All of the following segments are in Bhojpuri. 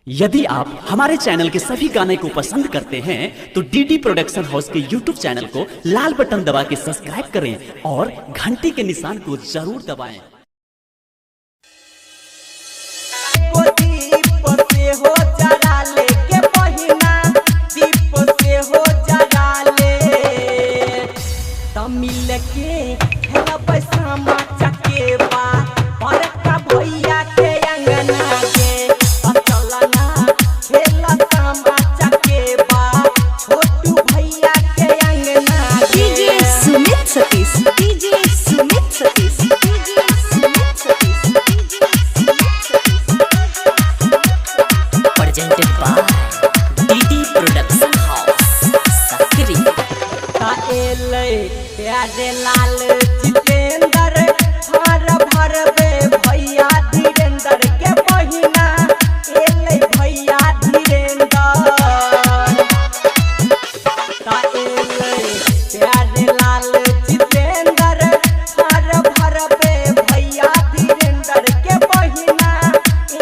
यदि आप हमारे चैनल के सभी गाने को पसंद करते हैं तो डीडी प्रोडक्शन हाउस के यूट्यूब चैनल को लाल बटन दबा के सब्सक्राइब करें और घंटी के निशान को जरूर दबाएं। Presented by DD Production House, Sakri. प्यारे लाल जितेंद्र हर भरबे भैया धीरेंद्र के बहिना एले भैया धीरेंद्र प्यारे लाल जितेंद्र हर भरबे भैया धीरेंद्र के बहिना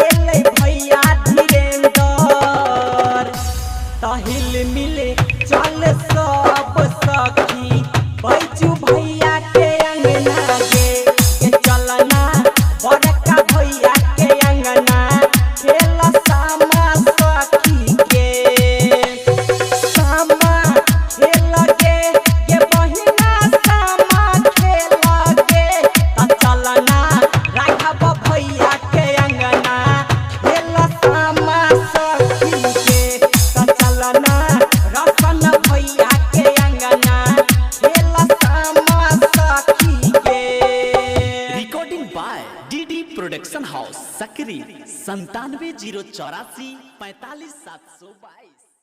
एले भैया धीरेंद्र तहिल मिले चल सब सखी बैजू भैया के अंगना गे चलना बड़का भैया के अंगना खेल सामा सखी के सामा खेल गे बहिना सामा खेल गे चलना राघव भैया के अंगना खेल सामा सखी के चलना रसन भैया के अंगना डीडी प्रोडक्शन हाउस सकरी 97 084 45 722।